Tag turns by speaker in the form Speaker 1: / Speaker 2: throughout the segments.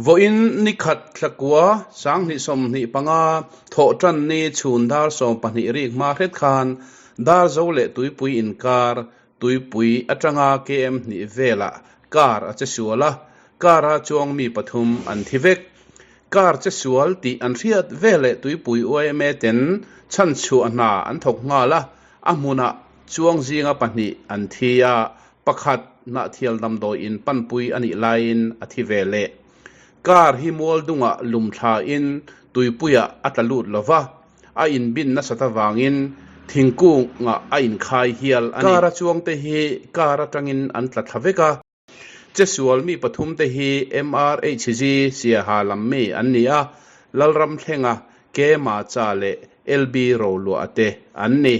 Speaker 1: voin ni khat thlakua sang ni som ni panga tho tran ni chhun dar som pani ri ma hret khan dar zo le tuipui inkar tuipui atanga kem ni vela kar acha suala kara chuang mi pathum an thivek kar che sual ti an riat vele tuipui oi me ten chan chu ana an thok nga la amuna chuang zinga pani an thia pakhat na thial dam do in panpui ani lain athi vele kar hi mol dunga lum tha in tuipuya atalut lova a in bin na sata wangin thingkung nga a in khai hial ani kara chuang te hi kara tangin an tla thaveka che sual mi pathum te hi MRHG sia halam mi annia lalram thlenga ke ma cha le LB rolu ate anni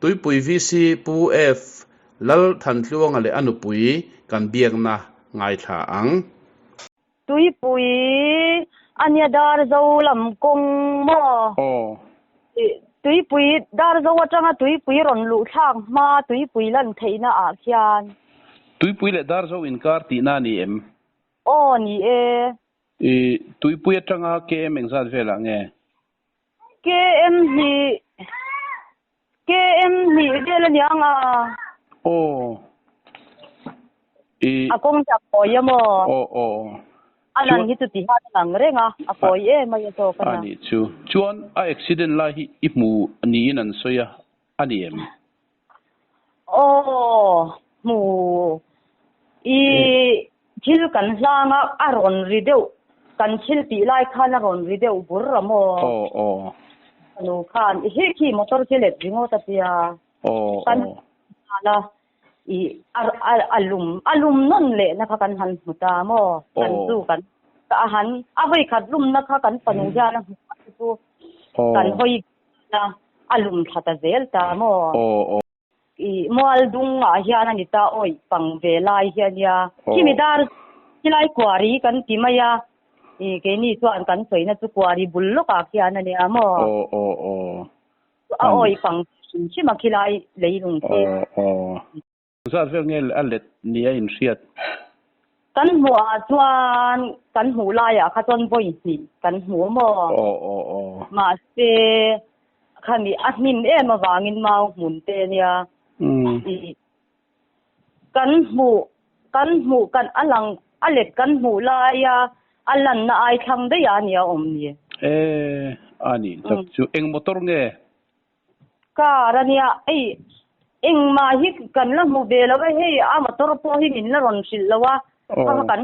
Speaker 1: tuipui VC pu F lal than tluanga le anupui kan biakna ngai tha ang
Speaker 2: tuipui ania dar zo lam kong mo tuipui dar zo atanga tuipui ron lu thang ma tuipui lan theina a khian
Speaker 1: tuipui le dar zo inkar ti na ni em
Speaker 2: ni
Speaker 1: tuipui atanga ke em engzat vela nge
Speaker 2: KM ni vela nianga akong sa koya mo anan hi tu ti ha nang renga akoy mai to kana
Speaker 1: ani chuan a accident la hi imu ani nan soya ani em
Speaker 2: mu thil kan hlanga aron rideu kan thil ti lai khan aron rideu burramo anu khan hi ki motor chelet ringo ta pia kan ala alum non le na kan han muta mo kan du kan ka han avai khat lum na kha kan panu ja na tu kan hoi na alum thata zel ta mo moal dung a hian ani ta oi pang ve lai hian ya kimidar kilai kwari kan timaya ke ni chuan kan soina chu kwari bullo ka khian ani amo oi pang chi ma khilai leilung te
Speaker 1: za vel ngel alet ni a in riat
Speaker 2: kan hua chuan kan hu lai a kha chon boi ni kan hu mo ma se khani admin em awangin mau mun te nia kan hu kan alang alet kan hu lai ya alan na ai thang de ya nia om ni
Speaker 1: ani tak chu eng motor nge
Speaker 2: ka rania eng ma hi kan la mu be la he a motor po hi min la ron sil lawa ka kan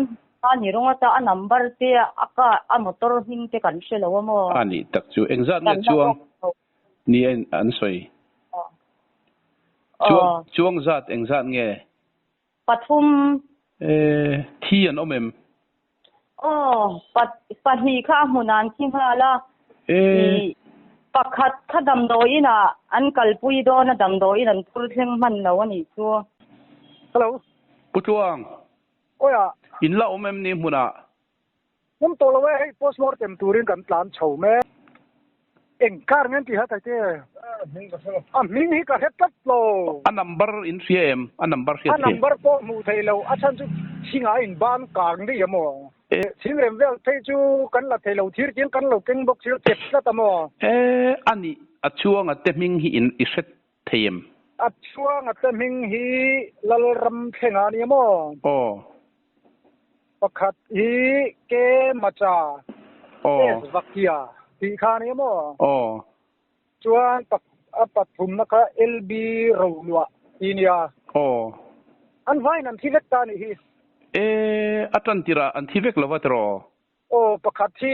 Speaker 2: ni ronga ta a number te aka a motor hin te kan se lawa mo
Speaker 1: ani tak chu eng zat nge chuang ni an soi chuang zat eng zat nge
Speaker 2: pathum
Speaker 1: thi an omem
Speaker 2: pat hi kha munan ki hala pakhat khadam doina an kalpui do na dam doin an tur thleng man lo ani chu
Speaker 3: hello
Speaker 1: putuang
Speaker 3: oya
Speaker 1: in la omem ni muna
Speaker 3: to lo we postmortem turin kan plan chho me eng kar ngan ti ha ta te min hi ka het lo
Speaker 1: a number in cm a number
Speaker 3: a number po mu thei lo a chan chu singa in ban kang ni yamo sing rem vel thei chu kan la thei lo thir kin kan lo keng bok thir tep la tamo
Speaker 1: ani a chuang a te ming hi in iset theim
Speaker 3: a chuang a te ming hi lal ram thenga ni mo pakhat hi ke macha vakia ti kha ni mo chuan pathum na ka LB rolwa inia an vai nan thivek ta ni hi
Speaker 1: atantira an thivek lawatro
Speaker 3: pakhat thi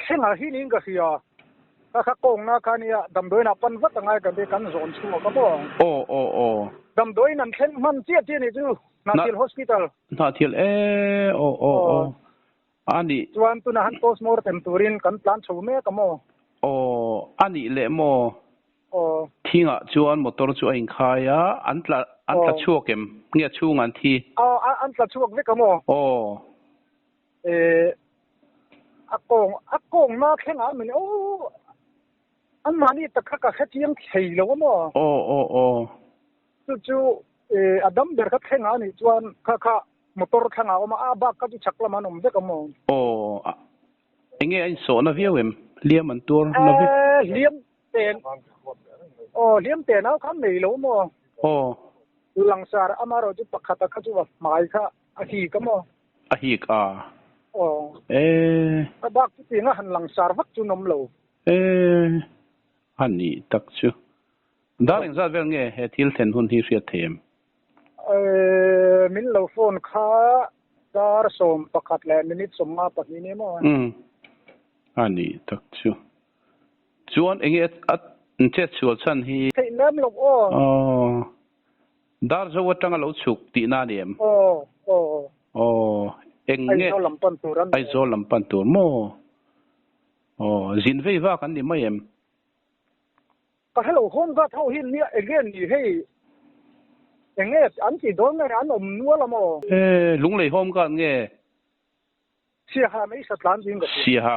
Speaker 3: khenga hi ning ka sia ka kong na ka nia damdoi na pan wat angai ka de kan zon chu ka bo damdoi nan khen man chia ni chu national hospital
Speaker 1: ani
Speaker 3: chuan tu na han postmortem turin kan plan chho me ka mo
Speaker 1: ani le mo thinga chuan motor chu ain khaya antla chuakem nge chung an thi
Speaker 3: antla chuak ve ka mo akong na khenga min an mani takha ka khatiang thei lo mo chu adam ber ka khenga ni chuan kha motor thanga oma aba ka chak la manom de kamo
Speaker 1: enge anh so na viewem liam an tur na vi
Speaker 3: liam ten liam ten au kham nei lo mo langsar amaro ju pakhata ka ju mai kha a hi kamo
Speaker 1: a hi ka
Speaker 3: bak ti nga han langsar vak chu nom lo
Speaker 1: ani tak chu darling za vel nge he thil then hun hi ria them
Speaker 3: min lo phone kha dar som pakhat le minute som ma pak ni mo
Speaker 1: ani tak chu chuan enge at che chual chan hi
Speaker 3: thei lam lo
Speaker 1: dar zo watanga lo chuk ti na nem enge ai zo lampan tur mo zin vei va kan ni mai em
Speaker 3: ka hello home ga thau hin ni again ni hey enge an chi don na an om nuwa la mo
Speaker 1: lung lei home ka nge
Speaker 3: sia ha mai sa tlan jing ga
Speaker 1: sia ha